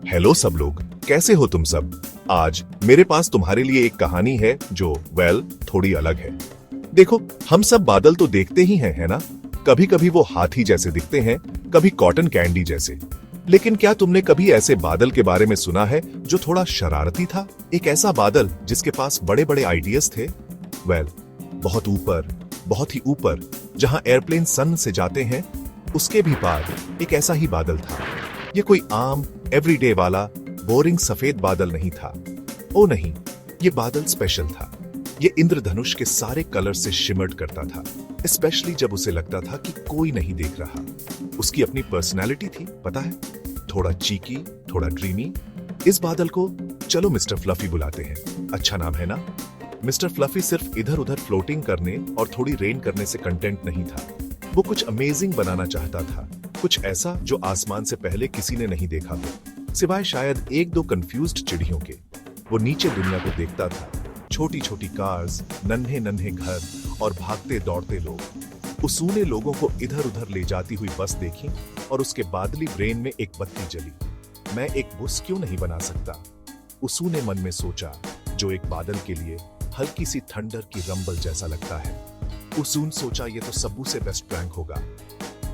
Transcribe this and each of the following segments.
Hello सब लोग, कैसे हो तुम सब। आज मेरे पास तुम्हारे लिए एक कहानी है जो थोड़ी अलग है। देखो, हम सब बादल तो देखते ही हैं, है ना। कभी कभी वो हाथी जैसे दिखते हैं, कभी कॉटन कैंडी जैसे। लेकिन क्या तुमने कभी ऐसे बादल के बारे में सुना है जो थोड़ा शरारती था? एक ऐसा बादल जिसके पास बड़े बड़े आइडियाज थे। बहुत ऊपर, बहुत ही ऊपर, जहां एयरप्लेन सन से जाते हैं, उसके भी पार एक ऐसा ही बादल था। ये कोई आम एवरीडे वाला बोरिंग सफेद बादल नहीं था। ओ नहीं, ये बादल स्पेशल था। ये इंद्रधनुष के सारे कलर से शिमर्ड करता था, स्पेशली जब उसे लगता था कि कोई नहीं देख रहा। उसकी अपनी पर्सनालिटी थी, पता है, थोड़ा चीकी, थोड़ा ड्रीमी। इस बादल को चलो मिस्टर फ्लफी बुलाते हैं। अच्छा नाम है ना। मिस्टर फ्लफी सिर्फ इधर उधर फ्लोटिंग करने और थोड़ी रेन करने से कंटेंट नहीं था। वो कुछ अमेजिंग बनाना चाहता था, कुछ ऐसा जो आसमान से पहले किसी ने नहीं देखा हो, सिवाय शायद एक दो कंफ्यूज्ड चिड़ियों के। वो नीचे दुनिया को देखता था, छोटी छोटी कार्स, नन्हे नन्हे घर और भागते दौड़ते लोग। उसने लोगों को इधर उधर ले जाती हुई बस देखी और उसके बादली ब्रेन में एक बत्ती जली। मैं एक बस क्यों नहीं बना सकता, उसने मन में सोचा, जो एक बादल के लिए हल्की सी थंडर की रंबल जैसा लगता है। उसने सोचा ये तो सबू से बेस्ट प्रैंक होगा।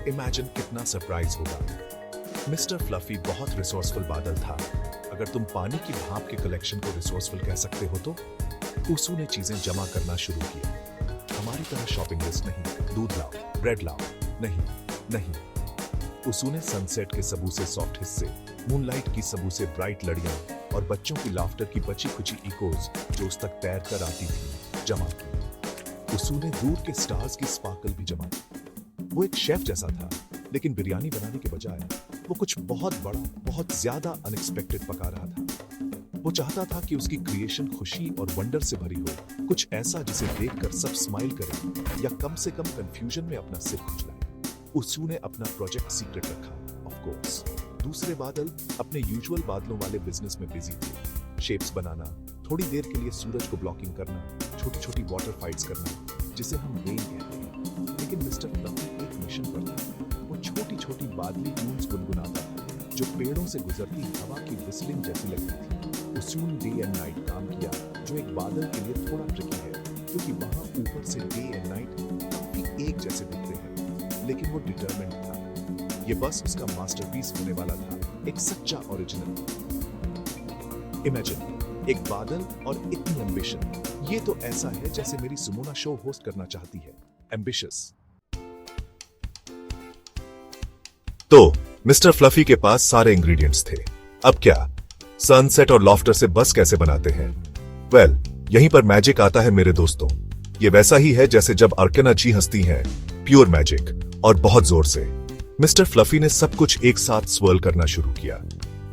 इमेजिन कितना सरप्राइज होगा। मिस्टर फ्लफी बहुत रिसोर्सफुल बादल था। अगर तुम पानी की भाप के कलेक्शन को रिसोर्सफुल कह सकते हो तो। उसू ने चीजें जमा करना शुरू किया। हमारी तरह शॉपिंग लिस्ट नहीं, दूध लाओ, ब्रेड लाओ, नहीं नहीं। उसू ने सनसेट के सबू से सॉफ्ट हिस्से, मूनलाइट की सबू से ब्राइट लड़ियां और बच्चों की लाफ्टर की बची खुची इकोज जो उस तक तैर कर आती थी, जमा की। उसू ने दूर के स्टार्स की स्पार्कल भी जमा की। वो एक शेफ जैसा था, लेकिन बिरयानी बनाने के बजाय वो कुछ बहुत बड़ा, बहुत ज्यादा अनएक्सपेक्टेड पका रहा था। वो चाहता था कि उसकी क्रिएशन खुशी और वंडर से भरी हो, कुछ ऐसा जिसे देखकर सब स्माइल करें या कम से कम कंफ्यूजन में अपना सिर खुजलाए। उसू ने अपना प्रोजेक्ट सीक्रेट रखा, ऑफ कोर्स। दूसरे बादल अपने यूजुअल बादलों वाले बिजनेस में बिजी थे। शेप्स बनाना, थोड़ी देर के लिए सूरज को ब्लॉकिंग करना, छोटी छोटी वाटर फाइट्स करना, जिसे हम रेन कहते हैं। लेकिन मिस्टर फ्लफी एक मिशन पर था। वो छोटी छोटी बादली ट्यून्स गुनगुनाता था जो पेड़ों से गुजरती हवा की विस्लिंग जैसी लगती थी। उसने डे एंड नाइट काम किया, जो एक बादल के लिए थोड़ा ट्रिकी है, क्योंकि वहां ऊपर से डे एंड नाइट काफी एक जैसे दिखते हैं। लेकिन वो डिटरमिन्ड था। ये बस उसका मास्टरपीस होने वाला था, एक सच्चा ओरिजिनल। इमेजिन, एक बादल और इतनी एम्बिशन। ये तो ऐसा है जैसे मेरी सुमोना शो होस्ट करना चाहती है। एम्बिशियस। तो मिस्टर फ्लफी के पास सारे इंग्रेडिएंट्स थे। अब क्या, सनसेट और लॉफ्टर से बस कैसे बनाते हैं? यहीं पर मैजिक आता है मेरे दोस्तों। ये वैसा ही है जैसे जब अर्कना जी हंसती हैं, प्योर मैजिक और बहुत जोर से। मिस्टर फ्लफी ने सब कुछ एक साथ स्वर्ल करना शुरू किया।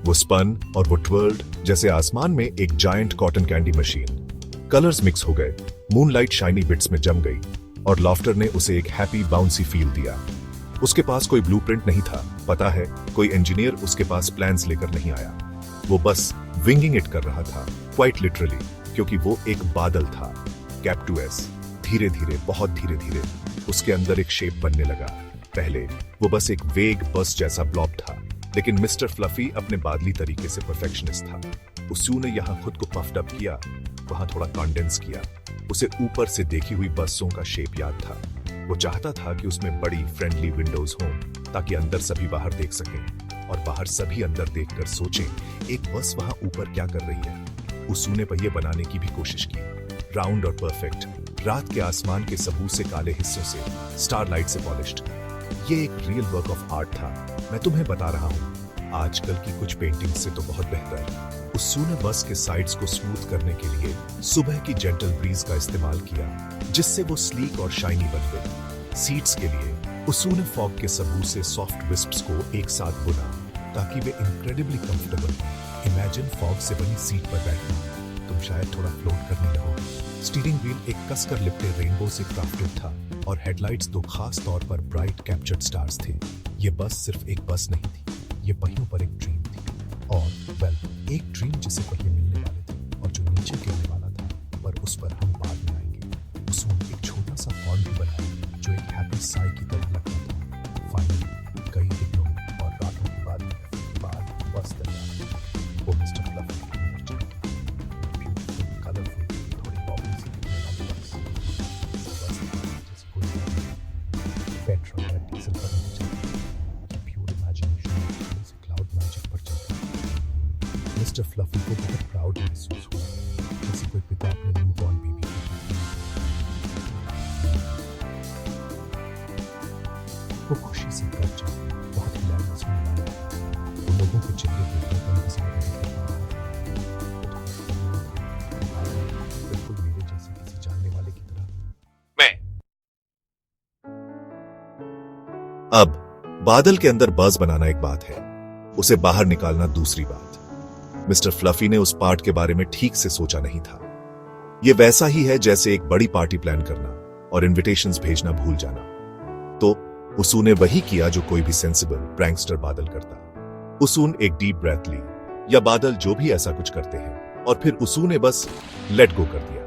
वो स्पन और वो ट्वर्ल्ड जैसे आसमान में एक giant cotton candy machine. Colours mix हो गए, मूनलाइट शाइनी बिट्स में जम गई और लॉफ्टर ने उसे एक हैप्पी बाउंसी फील दिया। उसके पास कोई ब्लूप्रिंट नहीं था, पता है, कोई इंजीनियर उसके पास प्लान्स लेकर नहीं आया। वो बस विंगिंग इट कर रहा था, क्वाइट लिटरली, क्योंकि वो एक बादल था। कैप्टूएस। धीरे धीरे, बहुत धीरे धीरे उसके अंदर एक शेप बनने लगा। पहले वो बस एक वेग बस जैसा ब्लॉब था, लेकिन मिस्टर फ्लफी अपने बादली तरीके से परफेक्शनिस्ट था। उसू ने यहाँ खुद को पफ्ड अप किया, वहां थोड़ा कॉन्डेंस किया। उसे ऊपर से देखी हुई बसों का शेप याद था। वो चाहता था कि उसमें बड़ी फ्रेंडली विंडोज हों, ताकि अंदर सभी बाहर देख सकें और बाहर सभी अंदर देखकर सोचें, एक बस वहां ऊपर क्या कर रही है। उसू ने पहिए बनाने की भी कोशिश की, राउंड और परफेक्ट, रात के आसमान के सबू से काले हिस्सों से, स्टारलाइट से पॉलिश्ड। ये एक रियल वर्क ऑफ आर्ट था, मैं तुम्हें बता रहा हूं। आजकल की कुछ पेंटिंग से तो बहुत बेहतर। उसू ने बस के साइड्स को स्मूथ करने के लिए सुबह की जेंटल ब्रीज का इस्तेमाल किया, जिससे वो स्लीक और शाइनी बन गई। सीट्स के लिए उसू ने फॉग के सबूत से सॉफ्ट विस्प्स को एक साथ बुना, ताकि वे इनक्रेडिबली कंफर्टेबल हो। इमेजिन फॉग से बनी सीट पर बैठना, तुम शायद थोड़ा फ्लोट करने लगोगे। स्टीयरिंग व्हील एक कसकर लिपटे रेनबो से क्राफ्टेड था और हेडलाइट्स दो खास तौर पर ब्राइट कैप्चर्ड स्टार्स थे। ये बस सिर्फ एक बस नहीं थी, ये पहियों पर एक ड्रीम थी। और एक ड्रीम जिसे पहिए मिलने वाले थे और जो नीचे गिरने वाला था, पर उस पर हम बाद में आएंगे। उसने एक छोटा सा हॉल भी बनाया जो एक हैप्पी साई की तरह लगता था। फाइनली कई दिनों और रातों के बाद बस तैयार। मिस्टर फ्लफी को बहुत प्राउड महसूस हुआ, जैसे कोई पिता अपने न्यूबॉर्न बेबी को। वो खुशी से कर जा बहुत हिलेरियस होने वाला था। वो लोगों के चेहरे देखने का इंतजार नहीं कर पा रहा था। बिल्कुल मेरे जैसे किसी जानने वाले की तरह। अब बादल के अंदर बज़ बनाना एक बात है, उसे बाहर निकालना दूसरी बात। मिस्टर फ्लफी ने उस पार्ट के बारे में ठीक से सोचा नहीं था। यह वैसा ही है जैसे एक बड़ी पार्टी प्लान करना और इनविटेशंस भेजना भूल जाना। तो उसून ने वही किया जो कोई भी सेंसिबल प्रैंकस्टर बादल करता। उसून एक डीप ब्रेथ ली, या बादल जो भी ऐसा कुछ करते हैं, और फिर उसून ने बस लेट गो कर दिया।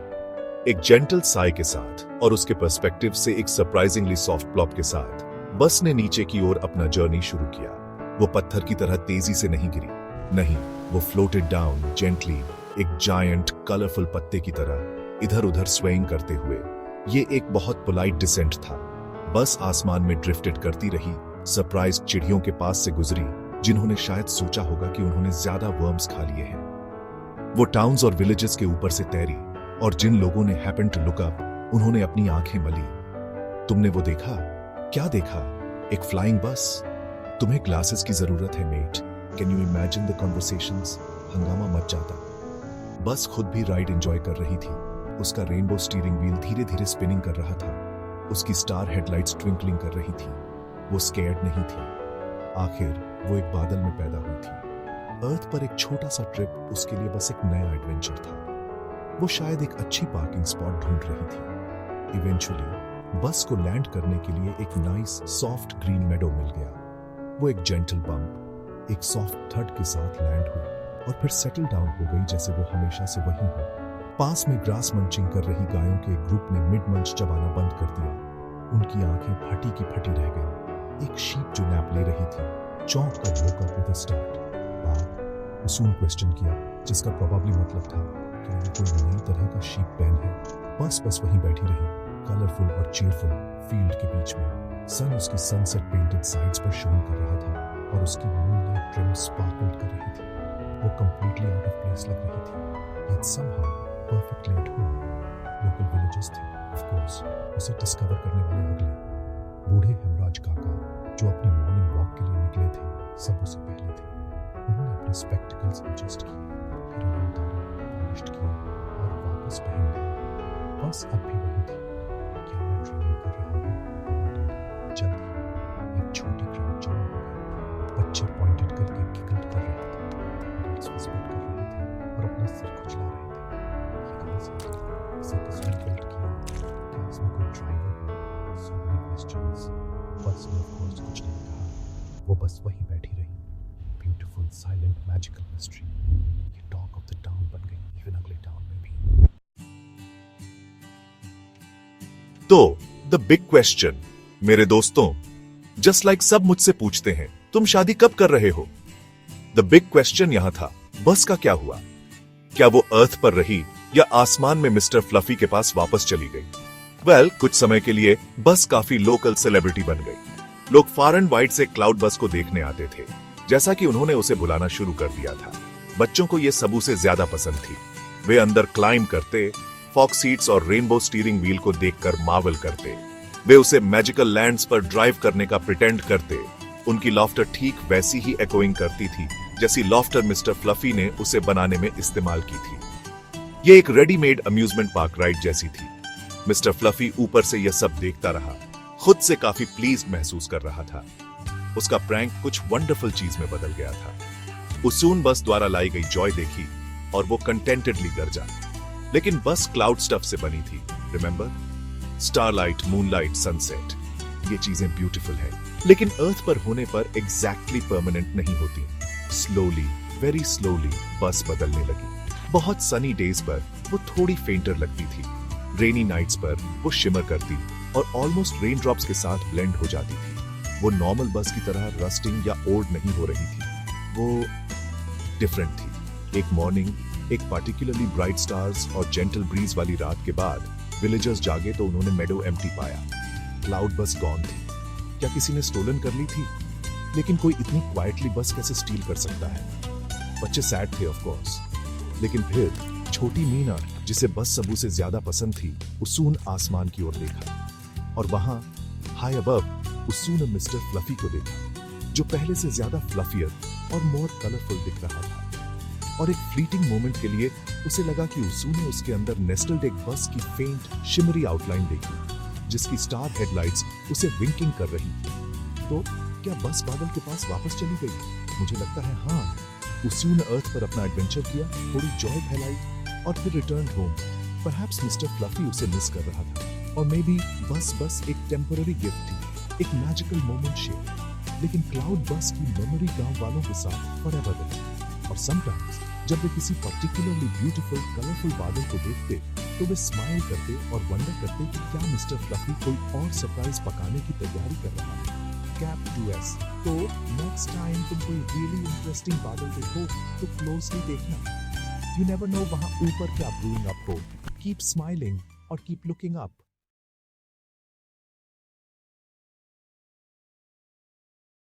एक जेंटल साय के साथ और उसके पर्सपेक्टिव से एक सरप्राइजिंगली सॉफ्ट प्लॉप के साथ बस ने नीचे की ओर अपना जर्नी शुरू किया। वो पत्थर की तरह तेजी से नहीं गिरी, नहीं, वो फ्लोटेड डाउन जेंटली, एक जायंट कलरफुल पत्ते की तरह इधर उधर स्वेइंग करते हुए। ये एक बहुत पोलाइट डिसेंट था। बस आसमान में ड्रिफ्टेड करती रही, सरप्राइज चिड़ियों के पास से गुजरी, जिन्होंने शायद सोचा होगा कि उन्होंने ज्यादा वर्म्स खा लिए हैं। वो टाउन्स और विलेजेस के ऊपर से तैरी, और जिन लोगों ने हैपन टू लुक अप, उन्होंने अपनी आंखें मली। तुमने वो देखा? क्या देखा? एक फ्लाइंग बस। तुम्हें ग्लासेस की जरूरत है mate. Can you imagine the conversations? हंगामा मच जाता। बस खुद भी राइड एंजॉय कर रही थी। उसका रेनबो स्टीयरिंग व्हील धीरे धीरे स्पिनिंग कर रहा था। उसकी स्टार हेडलाइट्स ट्विंकलिंग कर रही थी। वो स्केयर्ड नहीं थी। आखिर वो एक बादल में पैदा हुई थी। अर्थ पर एक छोटा सा ट्रिप उसके लिए बस एक नया एडवेंचर था। वो शायद एक अच्छी पार्किंग स्पॉट ढूंढ रही थी। इवेंचुअली बस को लैंड करने के लिए एक नाइस सॉफ्ट ग्रीन मेडो मिल गया। वो एक जेंटल बम्प, एक सॉफ्ट थड के साथ लैंड हुई और फिर सेटल डाउन हो गई जैसे वो हमेशा से वही हो। पास में ग्रास मंचिंग कर रही गायों के एक ग्रुप ने मिड मंच चबाना बंद कर दिया। उनकी आंखें फटी की फटी रह गई। एक शीप जो नैप ले रही थी चौंक कर woke up with a start। बाप, उसून क्वेश्चन किया, जिसका प्रोबेबली मतलब था कि ये कोई नई तरह का शीप पेन है। बस वहीं बैठी रही, कलरफुल और चीयरफुल फील्ड के बीच में। सन उसकी सनसेट पेंटेड साइड्स पर शोन कर रहा था और उसकी मूनलाइट ट्रिम स्पार्कल्ड कर रही थी। वो कंप्लीटली आउट ऑफ प्लेस लग रही थी, yet somehow perfectly at home। Local villages थे, ऑफ कोर्स, उसे डिस्कवर करने वाले अगले। बूढ़े हेमराज काका जो अपनी मॉर्निंग वॉक के लिए निकले थे, सब उसे पहले थे। उन्होंने अपने स्पेक्टिकल्स एडजस्ट किए, फिर उन्हें उतारा, पॉलिश किया और वापस पहन लिया। बस अब भी वही थी। क्या मैं ड्रीमिंग कर रहा हूँ? जल्दी एक छोटी क्राउड जमा हो गई। बच्चे पॉइंटेड करके गिगल कर रहे थे, एडल्ट्स विस्पर कर रहे थे और अपना सिर खुजला रहे थे। ये कहाँ से सर्कस में बिल्ड किया? क्या इसमें कोई ड्राइवर है? So many questions। बस ने ऑफ कोर्स कुछ नहीं कहा। वो बस वहीं बैठी रही। Beautiful silent magical mystery. ये टॉक ऑफ द टाउन बन गई, इवन अगले टाउन में भी। तो द बिग क्वेश्चन, मेरे दोस्तों, जस्ट लाइक सब मुझसे पूछते हैं, तुम शादी कब कर रहे हो? द बिग क्वेश्चन यहां था, बस का क्या हुआ? क्या वो अर्थ पर रही या आसमान में मिस्टर फ्लफी के पास वापस चली गई? वेल, कुछ समय के लिए बस काफी लोकल सेलिब्रिटी बन गई। लोग फार एंड वाइड से क्लाउड बस को देखने आते थे, जैसा कि उन्होंने उसे बुलाना शुरू कर दिया था। बच्चों को यह सबू से ज्यादा पसंद थी। वे अंदर क्लाइंब करते, फॉक्स सीट्स और रेनबो स्टीयरिंग व्हील को देखकर मार्वल करते। वे उसे मैजिकल लैंड्स पर ड्राइव करने का प्रिटेंड करते। उनकी लॉफ्टर ठीक वैसी ही एकोइंग करती थी जैसी लॉफ्टर मिस्टर फ्लफी ने उसे बनाने में इस्तेमाल की थी। ये एक रेडीमेड अम्यूजमेंट पार्क राइड जैसी थी। मिस्टर फ्लफी ऊपर से यह सब देखता रहा, खुद से काफी प्लीज्ड महसूस कर रहा था। उसका प्रैंक कुछ वंडरफुल चीज में बदल गया था। उसून बस द्वारा लाई गई जॉय देखी और वो कंटेंटेडली गरजा। लेकिन बस क्लाउड स्टफ से बनी थी, रिमेंबर? स्टारलाइट, मूनलाइट, सनसेट, ये चीजें ब्यूटीफुल हैं, लेकिन अर्थ पर होने पर एग्जैक्टली परमानेंट नहीं होती। स्लोली, वेरी स्लोली बस बदलने लगी। बहुत सनी डेज पर वो थोड़ी फेंटर लगती थी। रेनी नाइट्स पर वो शिमर करती और ऑलमोस्ट रेन ड्रॉप्स के साथ ब्लेंड हो जाती थी। वो नॉर्मल बस की तरह रस्टिंग या ओल्ड नहीं हो रही थी, वो डिफरेंट थी। एक मॉर्निंग, एक पार्टिकुलरली ब्राइट स्टार्स और जेंटल ब्रीज वाली रात के बाद विलेजर्स जागे तो उन्होंने मेडो एम्प्टी पाया। क्लाउड बस गॉन थी। क्या किसी ने स्टोलन कर ली थी? लेकिन कोई इतनी क्वाइटली बस कैसे स्टील कर सकता है? बच्चे सैड थे ऑफ कोर्स, लेकिन फिर छोटी मीना, जिसे बस सबू से ज्यादा पसंद थी, उसून आसमान की ओर देखा और वहां हाई अबव उसून ने मिस्टर फ्लफी को देखा, जो पहले से ज्यादा फ्लफियर और मोर कलरफुल दिख रहा था। और एक फ्लीटिंग मोमेंट के लिए उसे लगा कि उसून ने उसके अंदर नेस्टल्ड एक बस की फेंट शिमरी आउटलाइन देखी, जिसकी स्टार हेडलाइट्स उसे विंकिंग कर रही थी। तो क्या बस बादल के पास वापस चली गई? मुझे लगता है हाँ। उसून ने अर्थ पर अपना एडवेंचर किया, थोड़ी जॉय फैलाई और फिर return home. Perhaps mister fluffy उसे मिस कर रहा था, और मे बी बस एक टेम्पररी गिफ्ट थी, एक मैजिकल मोमेंट शेयर। लेकिन क्लाउड बस की मेमोरी गांव वालों के साथ फॉरएवर रही। और समटाइम्स जब वे किसी पर्टिकुलरली ब्यूटीफुल कलरफुल बादल को देखते तो वे स्माइल करते और वंडर करते कि क्या मिस्टर फ्लफी कोई और सरप्राइज पकाने की तैयारी कर रहा है। Cap 2S। तो नेक्स्ट टाइम तुम कोई रियली इंटरेस्टिंग बादल देखो तो क्लोजली देखना। यू नेवर नो वहां ऊपर क्या ब्रूइंग अप हो। कीप स्माइलिंग और कीप लुकिंग अप।